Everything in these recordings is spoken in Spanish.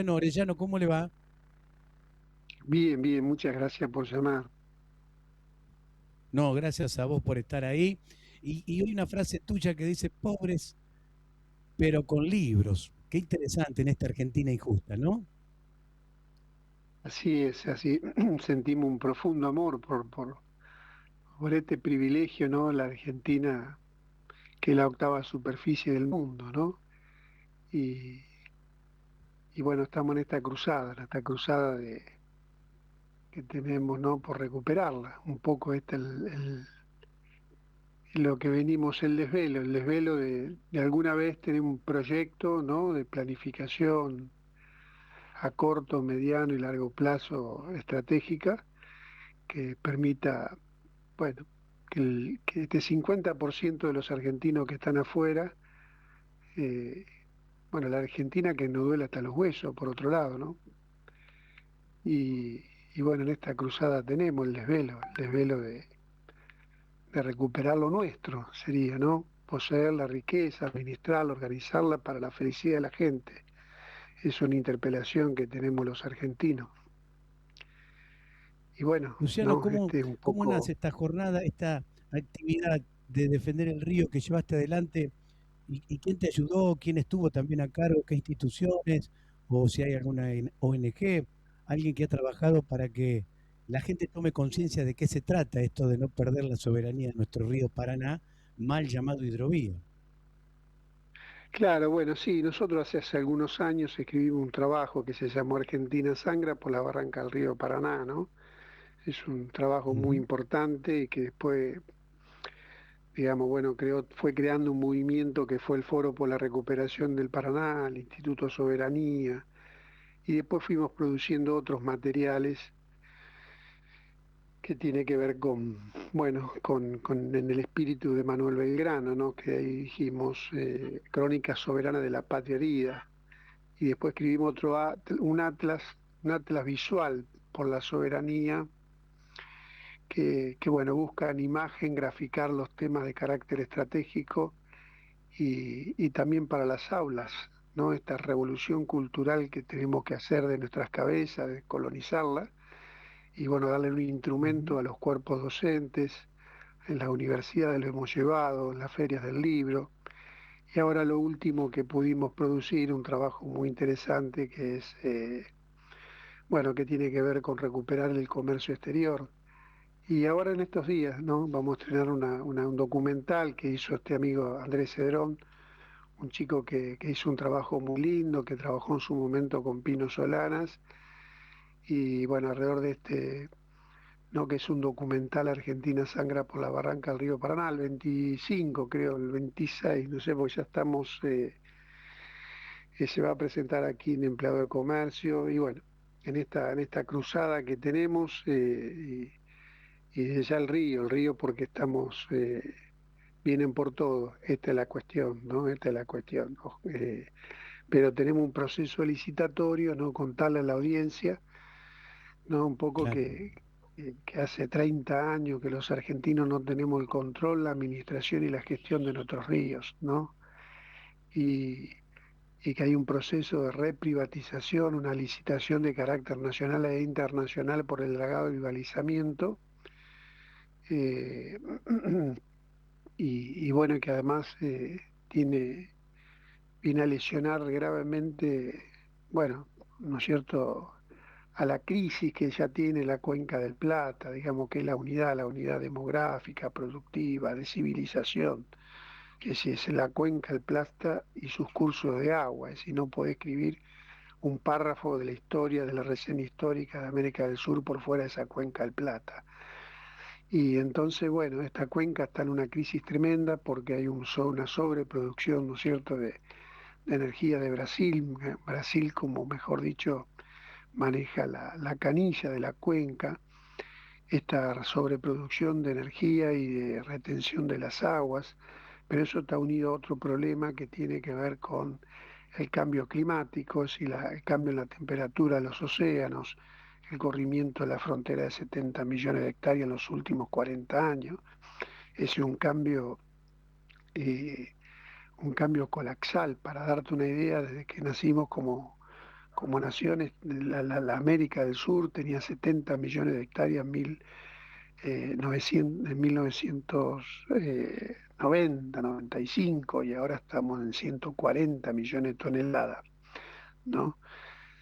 Bueno, Orellano, ¿cómo le va? Bien, bien, muchas gracias por llamar. No, gracias a vos por estar ahí. Y hoy una frase tuya que dice, pobres, pero con libros. Qué interesante en esta Argentina injusta, ¿no? Así es, así sentimos un profundo amor por este privilegio, ¿no? La Argentina, que es la octava superficie del mundo, ¿no? Y, y bueno, estamos en esta cruzada que tenemos, ¿no? Por recuperarla. Un poco lo que venimos, el desvelo de alguna vez tener un proyecto, ¿no? De planificación a corto, mediano y largo plazo estratégica que permita, bueno, que este 50% de los argentinos que están afuera, eh, bueno, la Argentina que nos duele hasta los huesos, por otro lado, ¿no? Y, y bueno, en esta cruzada tenemos el desvelo de recuperar lo nuestro, sería, ¿no? Poseer la riqueza, administrarla, organizarla para la felicidad de la gente. Es una interpelación que tenemos los argentinos. Y bueno, Luciano, ¿no? ¿cómo, Este es un cómo nace poco. esta jornada, esta actividad de defender el río que llevaste adelante? ¿Y quién te ayudó? ¿Quién estuvo también a cargo? ¿Qué instituciones? ¿O si hay alguna ONG? ¿Alguien que ha trabajado para que la gente tome conciencia de qué se trata esto de no perder la soberanía de nuestro río Paraná, mal llamado hidrovía? Claro, bueno, sí, nosotros hace algunos años escribimos un trabajo que se llamó Argentina Sangra por la barranca del río Paraná, ¿no? Es un trabajo muy Ujú. importante y que después, digamos, bueno, fue creando un movimiento que fue el Foro por la Recuperación del Paraná, el Instituto Soberanía, y después fuimos produciendo otros materiales que tiene que ver con, bueno, en el espíritu de Manuel Belgrano, ¿no? Que ahí dijimos Crónica Soberana de la Patria Herida y después escribimos un atlas visual por la soberanía, que bueno, busca en imagen graficar los temas de carácter estratégico y también para las aulas, ¿no? Esta revolución cultural que tenemos que hacer de nuestras cabezas, de colonizarla, y bueno, darle un instrumento Ujú. a los cuerpos docentes, en las universidades lo hemos llevado, en las ferias del libro. Y ahora lo último que pudimos producir, un trabajo muy interesante que es bueno, que tiene que ver con recuperar el comercio exterior. Y ahora en estos días, ¿no? Vamos a estrenar un documental que hizo este amigo Andrés Cedrón, un chico que hizo un trabajo muy lindo, que trabajó en su momento con Pino Solanas, y bueno, alrededor de ¿no? Que es un documental Argentina Sangra por la Barranca del Río Paraná, el 25 creo, el 26 no sé, porque ya estamos, que se va a presentar aquí en Empleado de Comercio, y bueno, en esta cruzada que tenemos, y ya el río porque estamos, vienen por todo, esta es la cuestión, ¿no? Esta es la cuestión, ¿no? Pero tenemos un proceso licitatorio, ¿no? Contarle a la audiencia, ¿no? Un poco Claro. que hace 30 años que los argentinos no tenemos el control, la administración y la gestión de nuestros ríos, ¿no? Y, y que hay un proceso de reprivatización, una licitación de carácter nacional e internacional por el dragado y balizamiento. eh, y bueno, que además tiene, viene a lesionar gravemente, bueno, ¿no es cierto?, a la crisis que ya tiene la Cuenca del Plata, digamos que es la unidad demográfica, productiva, de civilización, que si es la Cuenca del Plata y sus cursos de agua, es decir, no puede escribir un párrafo de la historia, de la reseña histórica de América del Sur por fuera de esa Cuenca del Plata. Y entonces, bueno, esta cuenca está en una crisis tremenda porque hay una sobreproducción, ¿no es cierto?, de energía de Brasil. Brasil, como mejor dicho, maneja la canilla de la cuenca, esta sobreproducción de energía y de retención de las aguas, pero eso está unido a otro problema que tiene que ver con el cambio climático, si el cambio en la temperatura de los océanos, el corrimiento de la frontera de 70 millones de hectáreas en los últimos 40 años. Es eh, un cambio colapsal. Para darte una idea, desde que nacimos como naciones, la América del Sur tenía 70 millones de hectáreas, 1990, 95, y ahora estamos en 140 millones de toneladas, ¿no?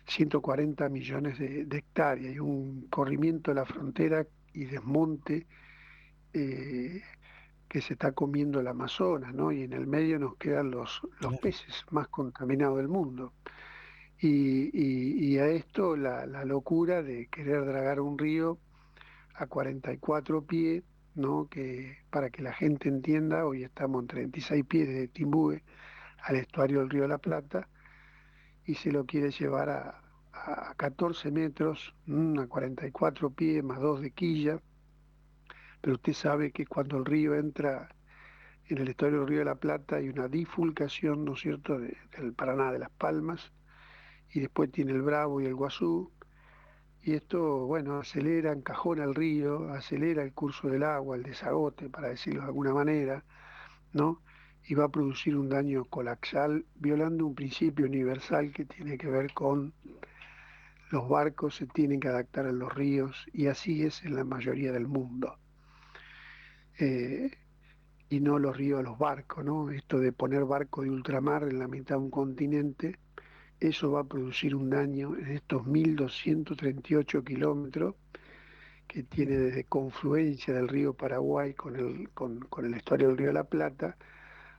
140 millones de hectáreas y un corrimiento de la frontera y desmonte eh, que se está comiendo el Amazonas, ¿no? Y en el medio nos quedan los claro, peces más contaminados del mundo. Y a esto la locura de querer dragar un río a 44 pies, ¿no? Que para que la gente entienda, hoy estamos en 36 pies de Timbúe al estuario del río de la Plata y se lo quiere llevar a 14 metros, a 44 pies más 2 de quilla, pero usted sabe que cuando el río entra en el estuario del río de la Plata hay una bifurcación, ¿no es cierto?, del Paraná de las Palmas, y después tiene el Bravo y el Guazú, y esto, bueno, acelera, encajona el río, acelera el curso del agua, el desagote, para decirlo de alguna manera, ¿no? Y va a producir un daño colapsal, violando un principio universal que tiene que ver con los barcos se tienen que adaptar a los ríos, y así es en la mayoría del mundo. Eh, y no los ríos a los barcos, ¿no? Esto de poner barcos de ultramar en la mitad de un continente, eso va a producir un daño en estos 1.238 kilómetros que tiene desde confluencia del río Paraguay con el estuario del río de la Plata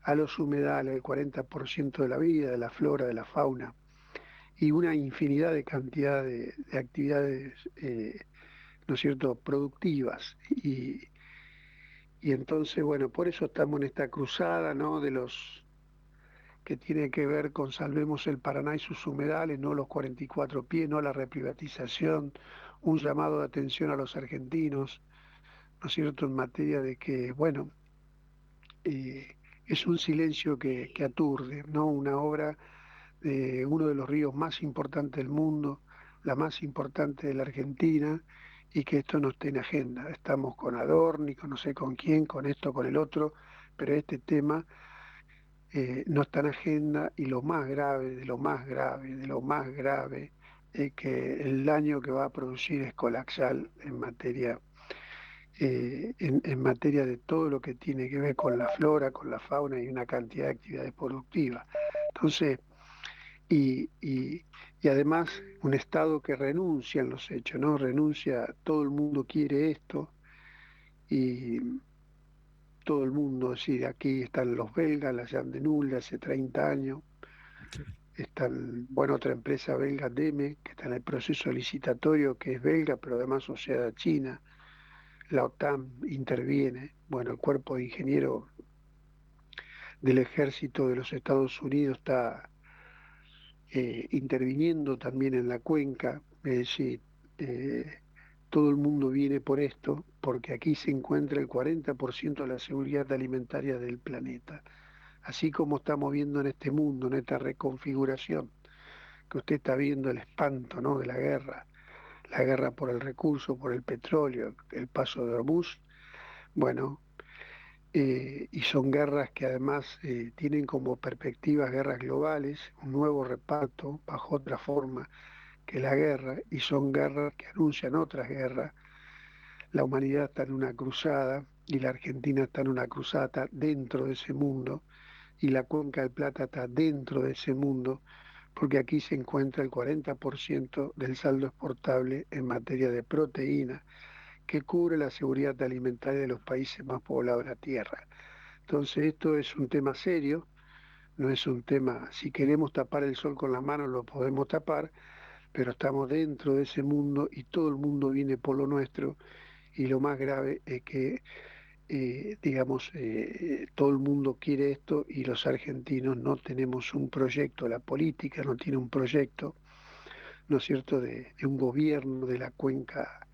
a los humedales, el 40% de la vida, de la flora, de la fauna, y una infinidad de cantidad de actividades, ¿no es cierto?, productivas. Y entonces, bueno, por eso estamos en esta cruzada, ¿no?, de los que tiene que ver con salvemos el Paraná y sus humedales, no los 44 pies, no la reprivatización, un llamado de atención a los argentinos, ¿no es cierto?, en materia de que, bueno, es un silencio que aturde, ¿no? Una obra de uno de los ríos más importantes del mundo, la más importante de la Argentina, y que esto no esté en agenda. Estamos con Adorni, con no sé con quién, con esto, con el otro, pero este tema no está en agenda, y lo más grave, de lo más grave, de lo más grave, es que el daño que va a producir es colapsal en materia de todo lo que tiene que ver con la flora, con la fauna y una cantidad de actividades productivas. Entonces, y, y- y además un Estado que renuncia en los hechos, ¿no? Renuncia, todo el mundo quiere esto, y todo el mundo, es decir, aquí están los belgas, la Jan de Null de hace 30 años, sí, están, bueno, otra empresa belga, DEME, que está en el proceso licitatorio, que es belga, pero además asociada a China. La OTAN interviene, bueno, el cuerpo de ingenieros del ejército de los Estados Unidos está interviniendo también en la cuenca, es decir, eh, todo el mundo viene por esto, porque aquí se encuentra el 40% de la seguridad alimentaria del planeta. Así como estamos viendo en este mundo, en esta reconfiguración, que usted está viendo el espanto, ¿no?, de la guerra por el recurso, por el petróleo, el paso de Hormuz, bueno, y son guerras que además tienen como perspectivas guerras globales, un nuevo reparto bajo otra forma que la guerra, y son guerras que anuncian otras guerras. La humanidad está en una cruzada y la Argentina está en una cruzada, está dentro de ese mundo, y la Cuenca del Plata está dentro de ese mundo, porque aquí se encuentra el 40% del saldo exportable en materia de proteína, que cubre la seguridad alimentaria de los países más poblados de la Tierra. Entonces esto es un tema serio, no es un tema, si queremos tapar el sol con las manos lo podemos tapar, pero estamos dentro de ese mundo y todo el mundo viene por lo nuestro, y lo más grave es que, digamos, todo el mundo quiere esto y los argentinos no tenemos un proyecto, la política no tiene un proyecto, ¿no es cierto?, de un gobierno de la cuenca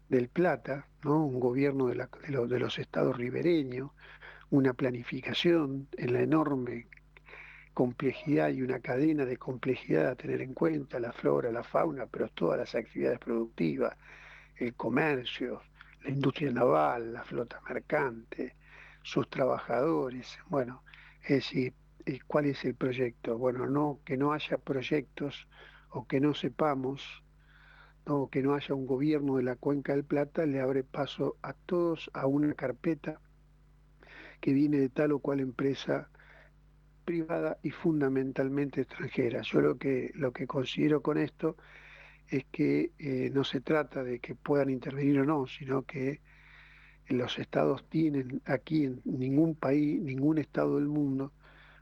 del Plata, ¿no? Un gobierno de los estados ribereños, una planificación en la enorme complejidad y una cadena de complejidad a tener en cuenta, la flora, la fauna, pero todas las actividades productivas, el comercio, la industria naval, la flota mercante, sus trabajadores. Bueno, es decir, ¿cuál es el proyecto? Bueno, no, que no haya proyectos o que no sepamos, ¿no? O que no haya un gobierno de la Cuenca del Plata, le abre paso a todos a una carpeta que viene de tal o cual empresa privada y fundamentalmente extranjera. Yo lo que considero con esto es que no se trata de que puedan intervenir o no, sino que los estados tienen aquí en ningún país, ningún estado del mundo,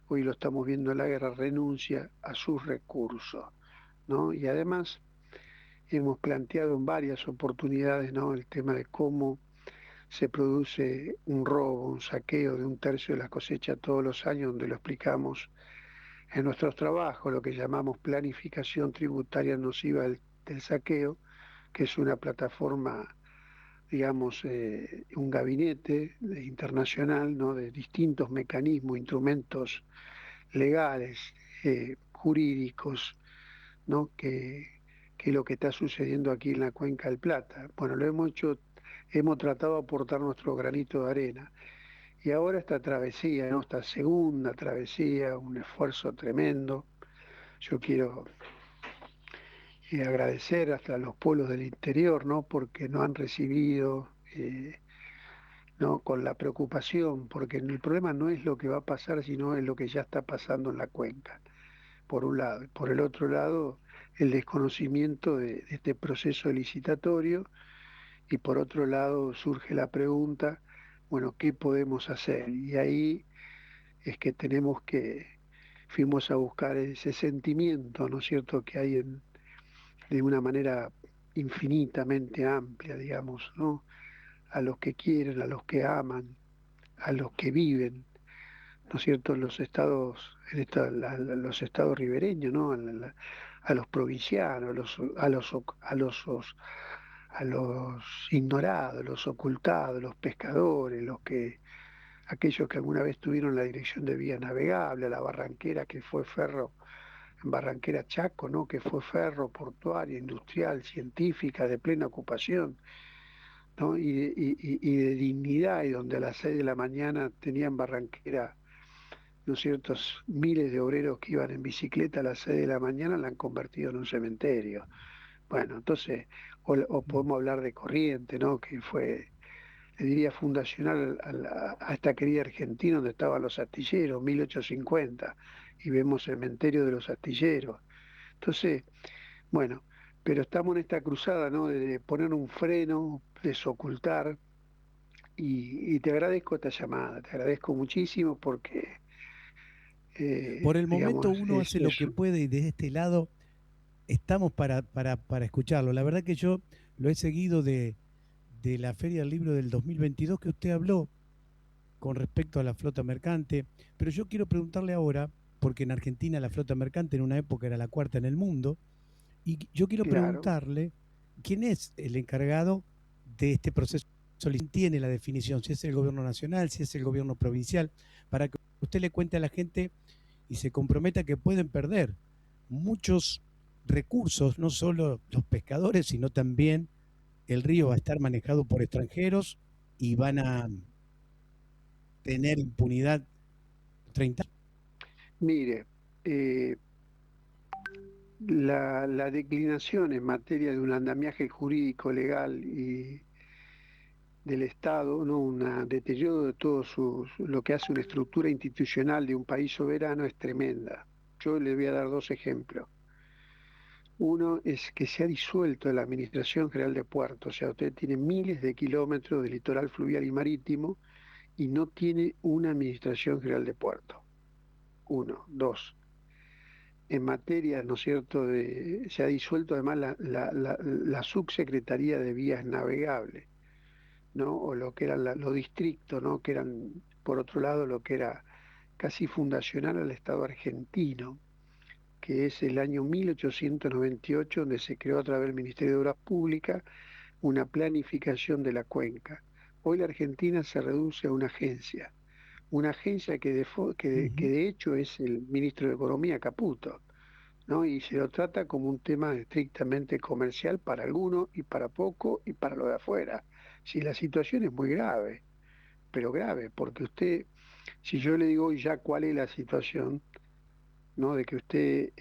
hoy lo estamos viendo en la guerra, renuncia a sus recursos, ¿no? Y además hemos planteado en varias oportunidades, ¿no? El tema de cómo se produce un robo, un saqueo de un tercio de la cosecha todos los años, donde lo explicamos en nuestros trabajos, lo que llamamos planificación tributaria nociva del saqueo, que es una plataforma, digamos, un gabinete internacional, ¿no? De distintos mecanismos, instrumentos legales, jurídicos, ¿no? Que es lo que está sucediendo aquí en la Cuenca del Plata. Bueno, lo hemos hecho, hemos tratado de aportar nuestro granito de arena. Y ahora esta travesía, ¿no? Esta segunda travesía, un esfuerzo tremendo. Yo quiero agradecer hasta a los pueblos del interior, ¿no? Porque nos han recibido, ¿no? Con la preocupación, porque el problema no es lo que va a pasar, sino es lo que ya está pasando en la cuenca, por un lado. Y por el otro lado, el desconocimiento de este proceso licitatorio. Y por otro lado, surge la pregunta, bueno, ¿qué podemos hacer? Y ahí es que fuimos a buscar ese sentimiento, ¿no es cierto?, que hay de una manera infinitamente amplia, digamos, ¿no? A los que quieren, a los que aman, a los que viven, ¿no es cierto?, en los estados, los estados ribereños, ¿no? A los provincianos, a los ignorados, los ocultados, los pescadores, aquellos que alguna vez tuvieron la dirección de vía navegable, a la barranquera que fue ferro, en Barranquera Chaco, ¿no? Que fue ferro, portuaria, industrial, científica, de plena ocupación, ¿no? Y de dignidad, y donde a las 6 de la mañana tenían Barranquera, ¿no es cierto? Miles de obreros que iban en bicicleta a las 6 de la mañana la han convertido en un cementerio. Bueno, entonces, o podemos hablar de Corriente, ¿no? Que fue, le diría, fundacional a esta querida Argentina, donde estaban los astilleros, 1850, y vemos el cementerio de los astilleros. Entonces, bueno, pero estamos en esta cruzada, ¿no? De poner un freno, desocultar, y te agradezco esta llamada, te agradezco muchísimo porque, Por el momento digamos, uno hace lo que puede y desde este lado estamos para escucharlo. La verdad que yo lo he seguido de la Feria del Libro del 2022 que usted habló con respecto a la flota mercante, pero yo quiero preguntarle ahora, porque en Argentina la flota mercante en una época era la cuarta en el mundo, y yo quiero claro. preguntarle quién es el encargado de este proceso, quién tiene la definición, si es el gobierno nacional, si es el gobierno provincial, para que usted le cuente a la gente y se comprometa que pueden perder muchos recursos, no solo los pescadores, sino también el río va a estar manejado por extranjeros y van a tener impunidad 30 años. Mire, eh, la declinación en materia de un andamiaje jurídico legal y del Estado, ¿no? Un deterioro de todo lo que hace una estructura institucional de un país soberano es tremenda. Yo le voy a dar dos ejemplos. Uno es que se ha disuelto la Administración General de Puertos, o sea, usted tiene miles de kilómetros de litoral fluvial y marítimo y no tiene una Administración General de Puertos. Uno. Dos, en materia, ¿no es cierto?, se ha disuelto además la subsecretaría de vías navegables, ¿no? O lo que eran los distritos, ¿no? Que eran, por otro lado, lo que era casi fundacional al Estado argentino, que es el año 1898, donde se creó a través del Ministerio de Obras Públicas una planificación de la cuenca. Hoy la Argentina se reduce a una agencia que de hecho es el ministro de Economía, Caputo, ¿no? Y se lo trata como un tema estrictamente comercial para algunos y para poco y para lo de afuera. Si la situación es muy grave, pero grave, porque usted, si yo le digo ya cuál es la situación, ¿no? De que usted,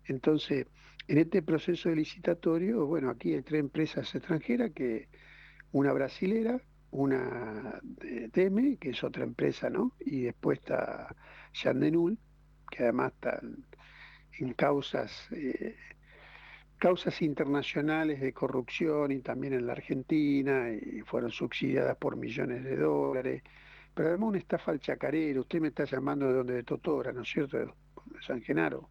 entonces, En este proceso de licitatorio, bueno, aquí hay 3 empresas extranjeras, una brasilera, una de Teme, que es otra empresa, ¿no? Y después está Yandenul, que además está en causas internacionales de corrupción y también en la Argentina, y fueron subsidiadas por millones de dólares. Pero además una estafa al chacarero. Usted me está llamando de donde, de Totora, ¿no es cierto? De San Genaro.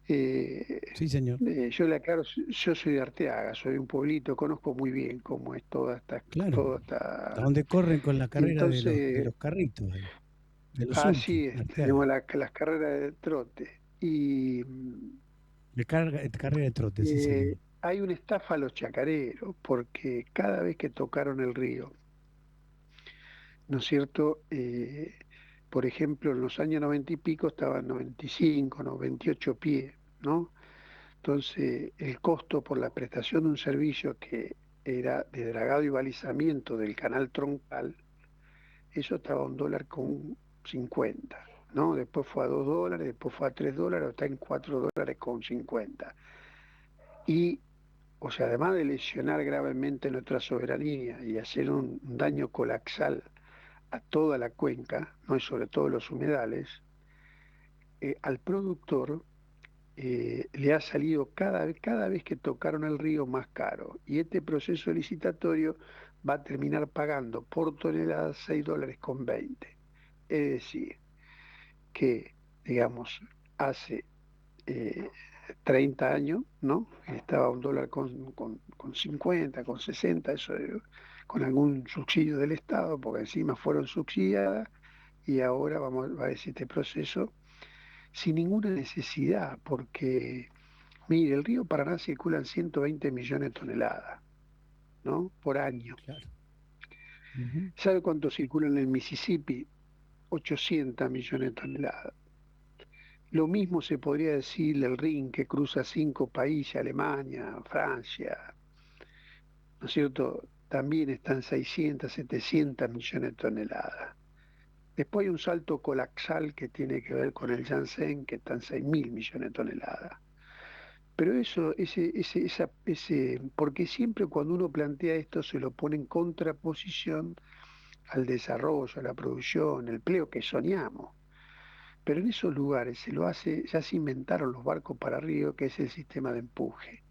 Eh, Sí, señor. yo le aclaro, yo soy de Arteaga, soy de un pueblito, conozco muy bien cómo es Claro. toda A esta. dónde corren con la Y carrera de entonces, los carritos ahí, de los sulky, así es, tenemos Arteaga. las carreras de trote. Y Carrera de trote, sí, señor. hay una estafa a los chacareros, porque cada vez que tocaron el río, ¿no es cierto? Por ejemplo, en los años 90 y pico estaban 95, 98 pies, ¿no? Entonces, el costo por la prestación de un servicio que era de dragado y balizamiento del canal troncal, eso estaba a $1,50, ¿no? Después fue a $2, después fue a $3, está en $4,50. Y, o sea, además de lesionar gravemente nuestra soberanía y hacer un daño colapsal a toda la cuenca, ¿no? Y sobre todo los humedales, al productor le ha salido cada vez que tocaron el río más caro. Y este proceso licitatorio va a terminar pagando por tonelada $6,20. Es decir, que, digamos, hace eh, 30 años, ¿no? Estaba $1 con 50, con 60, eso con algún subsidio del Estado, porque encima fueron subsidiadas, y ahora va a decir este proceso sin ninguna necesidad, porque, mire, el río Paraná circulan 120 millones de toneladas, ¿no? Por año. Claro. Ujú. ¿Sabe cuánto circula en el Mississippi? 800 millones de toneladas. Lo mismo se podría decir del Rin, que cruza 5 países, Alemania, Francia, ¿no es cierto? También están 600, 700 millones de toneladas. Después hay un salto colapsal que tiene que ver con el Yangtze, que están 6.000 millones de toneladas. Pero eso, porque siempre cuando uno plantea esto se lo pone en contraposición al desarrollo, a la producción, el empleo que soñamos. Pero en esos lugares se lo hace, ya se inventaron los barcos para río, que es el sistema de empuje,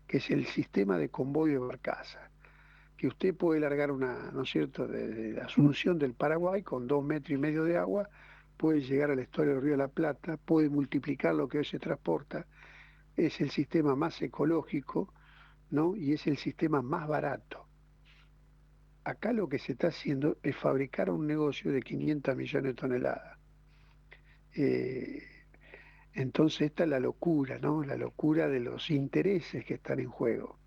que es el sistema de convoy de barcaza, que usted puede largar una, ¿no es cierto?, de Asunción del Paraguay con 2,5 metros de agua, puede llegar al estuario del Río de la Plata, puede multiplicar lo que hoy se transporta, es el sistema más ecológico, ¿no? Y es el sistema más barato. Acá lo que se está haciendo es fabricar un negocio de 500 millones de toneladas. Eh, entonces esta es la locura, ¿no? La locura de los intereses que están en juego,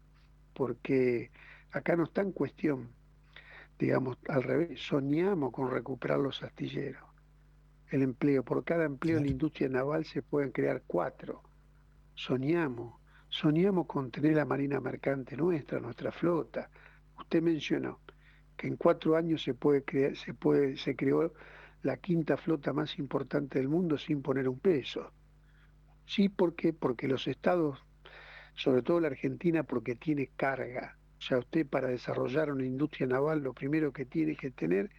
porque acá no está en cuestión, digamos, al revés, soñamos con recuperar los astilleros, el empleo. Por cada empleo en la Claro. industria naval se pueden crear 4. Soñamos, soñamos con tener la marina mercante nuestra, nuestra flota. Usted mencionó que en 4 años se creó la quinta flota más importante del mundo sin poner un peso. Sí, ¿por qué? Porque los estados, sobre todo la Argentina, porque tiene carga. O sea, usted para desarrollar una industria naval, lo primero que tiene que tener,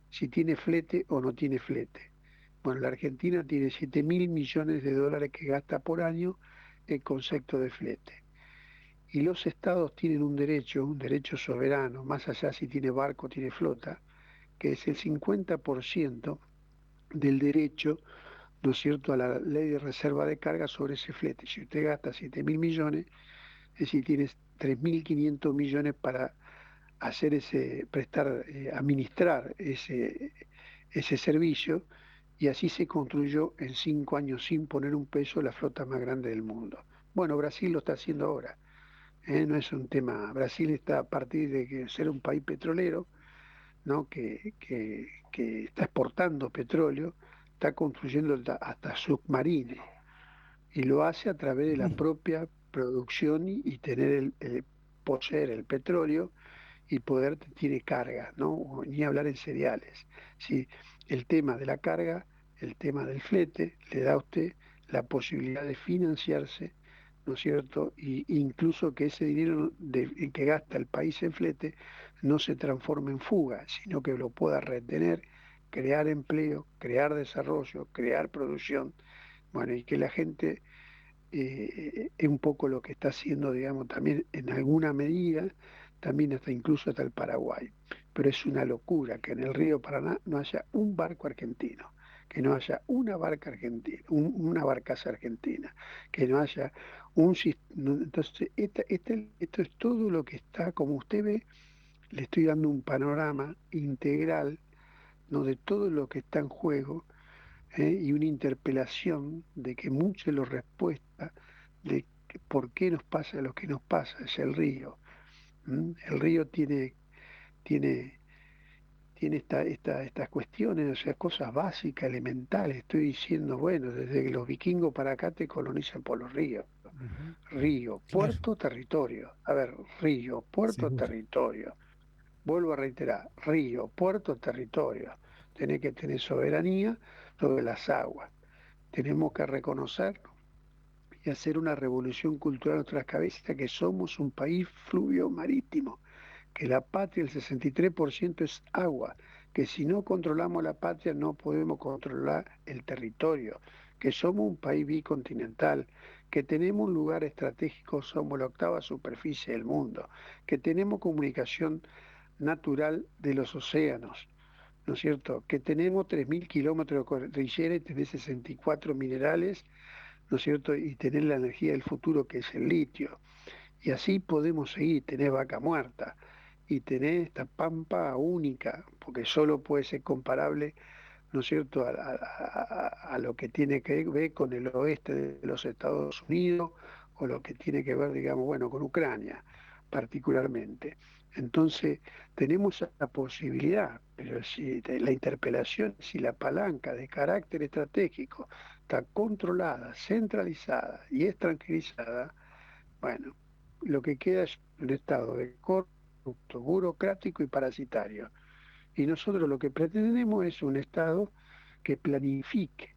si tiene flete o no tiene flete. Bueno, la Argentina tiene 7.000 millones de dólares que gasta por año en concepto de flete. Y los estados tienen un derecho soberano, más allá si tiene barco o tiene flota, que es el 50% del derecho, ¿no es cierto?, a la ley de reserva de carga sobre ese flete. Si usted gasta 7.000 millones, es decir, tienes 3.500 millones para administrar ese servicio, y así se construyó en 5 años sin poner un peso la flota más grande del mundo. Bueno, Brasil lo está haciendo ahora. No es un tema. Brasil está a partir de ser un país petrolero, ¿no? Que está exportando petróleo, está construyendo hasta submarines, y lo hace a través de la Mm. propia producción y tener poseer el petróleo y poder tiene carga, ¿no? Ni hablar en cereales. Si el tema de la carga, el tema del flete, le da a usted la posibilidad de financiarse, ¿no es cierto? Y incluso que ese dinero que gasta el país en flete no se transforme en fuga, sino que lo pueda retener, crear empleo, crear desarrollo, crear producción, bueno, y que la gente es un poco lo que está haciendo, digamos, también en alguna medida, también hasta incluso hasta el Paraguay. Pero es una locura que en el río Paraná no haya un barco argentino, que no haya una barca argentina, una barcaza argentina, que no haya entonces, esto es todo lo que está, como usted ve, le estoy dando un panorama integral, ¿no? De todo lo que está en juego, y una interpelación de que mucho de la respuesta de por qué nos pasa lo que nos pasa es el río. ¿M? El río tiene, tiene estas cuestiones, o sea, cosas básicas, elementales. Estoy diciendo, bueno, desde que los vikingos para acá te colonizan por los ríos. Ujú. Río, Claro, puerto, territorio. A ver, río, puerto, seguro. territorio. Vuelvo a reiterar, río, puerto, territorio. Tenés que tener soberanía sobre las aguas. Tenemos que reconocerlo y hacer una revolución cultural en nuestras cabezas, que somos un país fluvio marítimo, que la patria, el 63% es agua, que si no controlamos la patria no podemos controlar el territorio, que somos un país bicontinental, que tenemos un lugar estratégico, somos la octava superficie del mundo, que tenemos comunicación natural de los océanos, ¿no es cierto? Que tenemos 3.000 kilómetros de cordillera y tenés 64 minerales, ¿no es cierto? Y tener la energía del futuro que es el litio. Y así podemos seguir, tener vaca muerta y tener esta pampa única, porque solo puede ser comparable, ¿no es cierto?, a lo que tiene que ver con el oeste de los Estados Unidos o lo que tiene que ver, digamos, bueno, con Ucrania particularmente. Entonces, tenemos la posibilidad, pero si la interpelación, si la palanca de carácter estratégico está controlada, centralizada y extranjerizada, bueno, lo que queda es un estado de corrupto, burocrático y parasitario. Y nosotros lo que pretendemos es un Estado que planifique,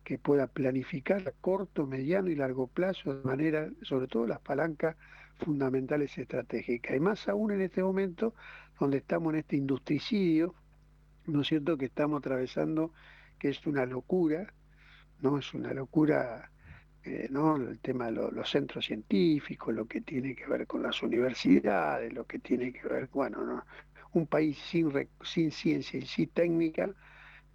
que pueda planificar a corto, mediano y largo plazo de manera, sobre todo las palancas fundamentales estratégicas. Y más aún en este momento donde estamos en este industricidio, ¿no es cierto?, que estamos atravesando, que es una locura, ¿no? Es una locura, ¿no? El tema de los centros científicos, lo que tiene que ver con las universidades, lo que tiene que ver, bueno, ¿no? Un país sin ciencia y sin técnica,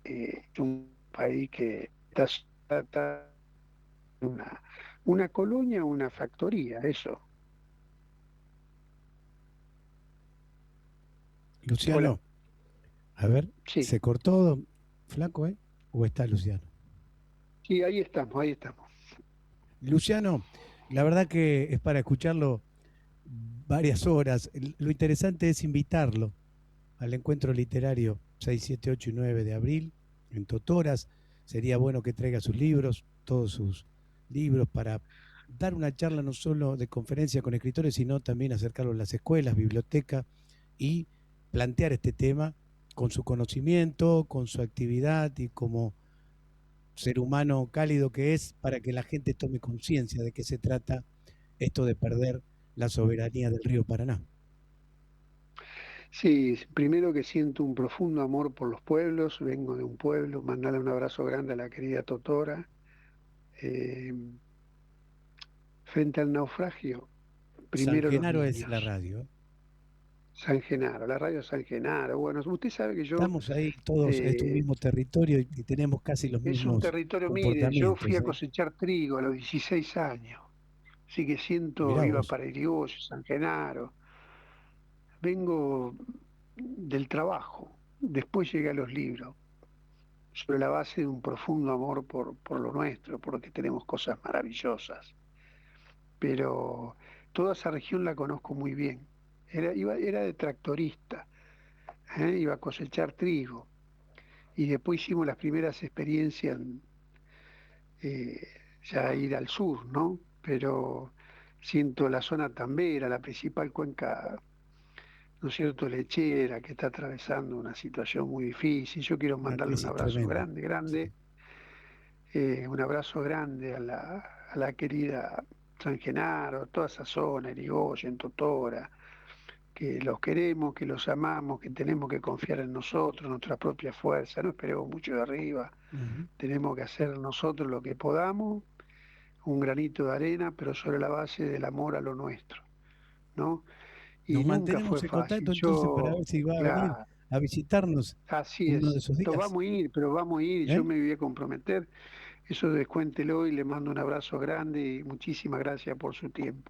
es un país que está una, una colonia, una factoría, eso. Hola, Luciano, a ver, sí, ¿se cortó, flaco, ¿O está Luciano? sí, ahí estamos, ahí estamos. Luciano, la verdad que es para escucharlo varias horas. Lo interesante es invitarlo al encuentro literario 6, 7, 8 y 9 de abril en Totoras. Sería bueno que traiga sus libros, todos sus libros, para dar una charla no solo de conferencia con escritores, sino también acercarlo a las escuelas, bibliotecas y plantear este tema con su conocimiento, con su actividad y como ser humano cálido que es, para que la gente tome conciencia de qué se trata esto de perder la soberanía del río Paraná. Sí, primero que siento un profundo amor por los pueblos, vengo de un pueblo, mandarle un abrazo grande a la querida Totora. Eh, Frente al naufragio, San primero los Genaro es la niños. radio. San Genaro, la radio San Genaro. Bueno, usted sabe que yo, Estamos ahí todos en un eh, mismo territorio y tenemos casi los es un mismos territorio, mire, yo fui comportamientos, a ¿eh? cosechar trigo a los 16 años, así que siento, Mirá iba vos. para Irigoyen, San Genaro. Vengo del trabajo, después llegué a los libros, sobre la base de un profundo amor por lo nuestro, porque tenemos cosas maravillosas. Pero toda esa región la conozco muy bien. Era de tractorista, iba a cosechar trigo. Y después hicimos las primeras experiencias, eh, ya ir al sur, ¿no? Pero siento la zona tambera, la principal cuenca, ¿no es cierto?, lechera, que está atravesando una situación muy difícil. Yo quiero Una mandarle un crisis abrazo tremenda. grande, grande, Sí. un abrazo grande a la querida. San Genaro, toda esa zona, Irigoyen, Totora, que los queremos, que los amamos, que tenemos que confiar en nosotros, nuestra propia fuerza, no esperemos mucho de arriba, Ujú. tenemos que hacer nosotros lo que podamos, un granito de arena, pero sobre la base del amor a lo nuestro, ¿no? Nos Y nunca fue mantenemos en fácil. contacto entonces para ver Yo, si va a venir claro, a visitarnos así uno de es. esos días. Vamos a ir, pero vamos a ir, yo ¿Eh? me voy a comprometer. Eso descuéntelo y le mando un abrazo grande y muchísimas gracias por su tiempo.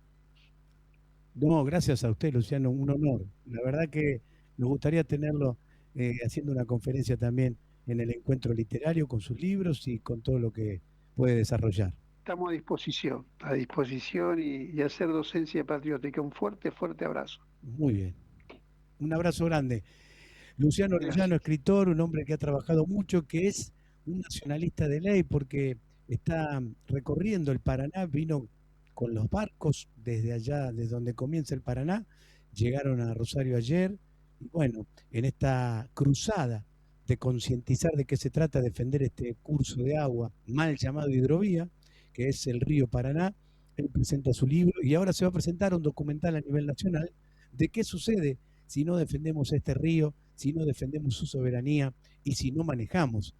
No, gracias a usted, Luciano, un honor. La verdad que nos gustaría tenerlo haciendo una conferencia también en el encuentro literario con sus libros y con todo lo que puede desarrollar. Estamos a disposición y hacer docencia patriótica. Un fuerte, fuerte abrazo. Muy bien. Un abrazo grande. Luciano Orellano, Gracias. escritor, un hombre que ha trabajado mucho, que es un nacionalista de ley porque está recorriendo el Paraná, vino con los barcos desde allá, desde donde comienza el Paraná, llegaron a Rosario ayer, y bueno, en esta cruzada de concientizar de qué se trata, defender este curso de agua mal llamado hidrovía, que es el río Paraná, él presenta su libro y ahora se va a presentar un documental a nivel nacional de qué sucede si no defendemos este río, si no defendemos su soberanía y si no manejamos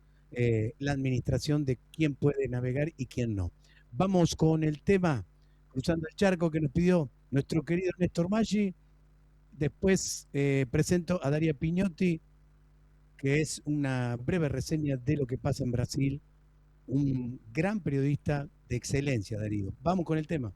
la administración de quién puede navegar y quién no. Vamos con el tema Cruzando el Charco que nos pidió nuestro querido Néstor Maggi. Después presento a Daria Piñotti, que es una breve reseña de lo que pasa en Brasil. Un gran periodista de excelencia, Darío. Vamos con el tema.